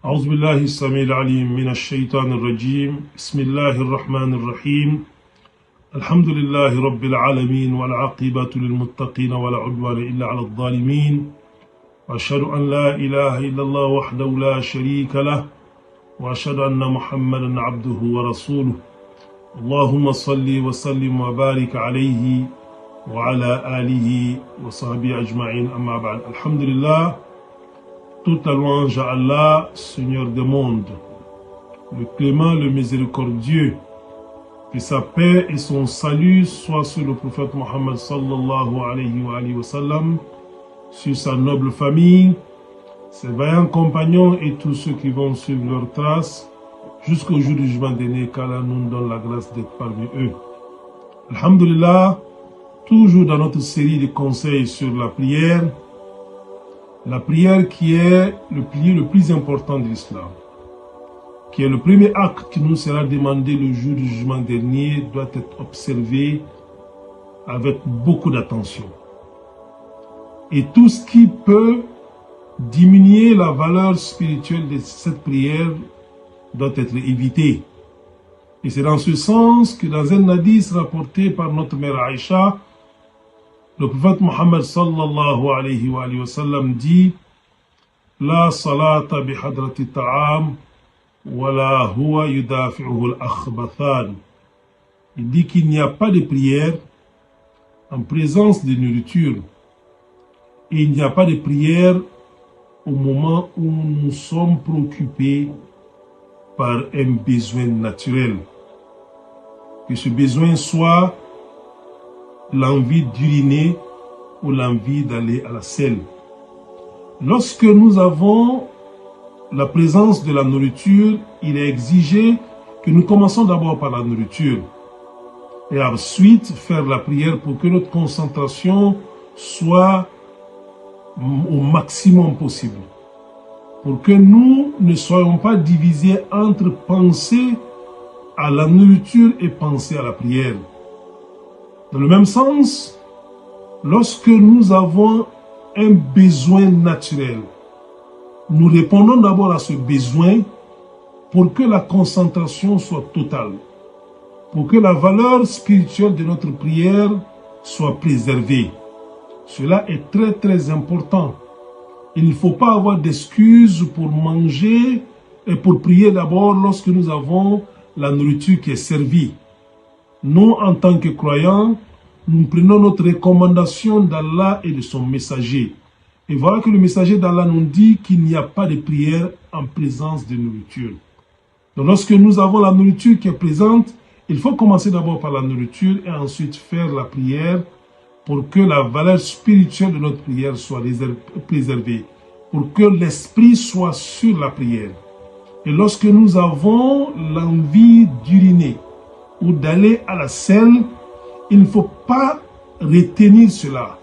أعوذ بالله السميع العليم من الشيطان الرجيم بسم الله الرحمن الرحيم الحمد لله رب العالمين والعاقبة للمتقين ولا عدوان إلا على الظالمين وأشهد أن لا إله إلا الله وحده لا شريك له وأشهد أن محمدا عبده ورسوله اللهم صل وسلم وبارك عليه وعلى آله وصحبه أجمعين أما بعد الحمد لله. Toute la louange à Allah, Seigneur des mondes, le clément, le miséricordieux, que sa paix et son salut soient sur le prophète Mohammed sallallahu alayhi wa sallam, sur sa noble famille, ses vaillants compagnons et tous ceux qui vont suivre leurs traces jusqu'au jour du jugement dernier, qu'Allah nous donne la grâce d'être parmi eux. Alhamdulillah, toujours dans notre série de conseils sur la prière qui est le pilier le plus important de l'islam, qui est le premier acte qui nous sera demandé le jour du jugement dernier, doit être observé avec beaucoup d'attention. Et tout ce qui peut diminuer la valeur spirituelle de cette prière doit être évité. Et c'est dans ce sens que dans un hadith rapporté par notre mère Aïcha, le prophète Mohammed sallallahu alayhi wa sallam dit: La salata bi hadrati ta'am wa la huwa yudafi'uhu al-akhbathan. Il dit qu'il n'y a pas de prière en présence de nourriture. Et il n'y a pas de prière au moment où nous sommes préoccupés par un besoin naturel. Que ce besoin soit l'envie d'uriner ou l'envie d'aller à la selle. Lorsque nous avons la présence de la nourriture, il est exigé que nous commençons d'abord par la nourriture et ensuite faire la prière pour que notre concentration soit au maximum possible, pour que nous ne soyons pas divisés entre penser à la nourriture et penser à la prière. Dans le même sens, lorsque nous avons un besoin naturel, nous répondons d'abord à ce besoin pour que la concentration soit totale, pour que la valeur spirituelle de notre prière soit préservée. Cela est très très important. Il ne faut pas avoir d'excuses pour manger et pour prier d'abord lorsque nous avons la nourriture qui est servie. Nous, en tant que croyants, nous prenons notre recommandation d'Allah et de son messager. Et voilà que le messager d'Allah nous dit qu'il n'y a pas de prière en présence de nourriture. Donc lorsque nous avons la nourriture qui est présente, il faut commencer d'abord par la nourriture et ensuite faire la prière pour que la valeur spirituelle de notre prière soit préservée, pour que l'esprit soit sur la prière. Et lorsque nous avons l'envie d'uriner ou d'aller à la selle, il ne faut pas retenir cela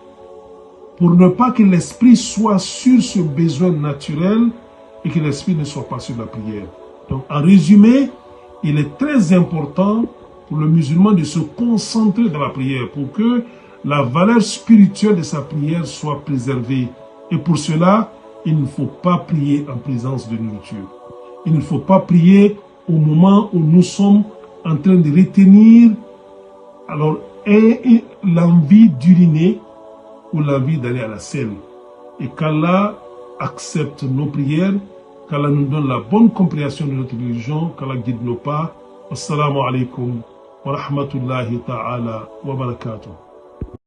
pour ne pas que l'esprit soit sur ce besoin naturel et que l'esprit ne soit pas sur la prière. Donc en résumé, il est très important pour le musulman de se concentrer dans la prière pour que la valeur spirituelle de sa prière soit préservée. Et pour cela, il ne faut pas prier en présence de nourriture. Il ne faut pas prier au moment où nous sommes en train de retenir l'envie d'uriner ou l'envie d'aller à la selle. Et qu'Allah accepte nos prières, qu'Allah nous donne la bonne compréhension de notre religion, qu'Allah guide nos pas. Assalamu alaikum wa rahmatullahi ta'ala wa barakatuh.